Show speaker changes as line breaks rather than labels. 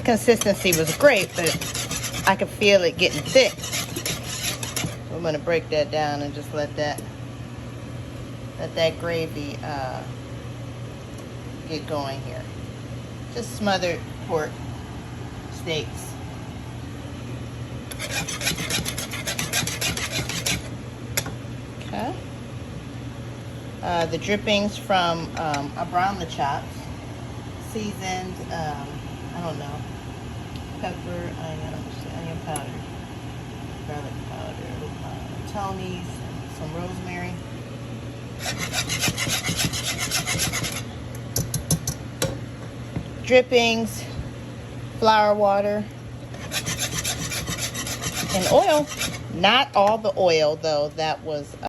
consistency was great, but I could feel it getting thick. I'm gonna break that down and just let that gravy get going here. Just smothered pork steaks. Okay. The drippings from I browned the chops, seasoned, I don't know, pepper, onion powder, garlic powder, Tony's, some rosemary. Drippings, flour, water, and oil. Not all the oil though, that was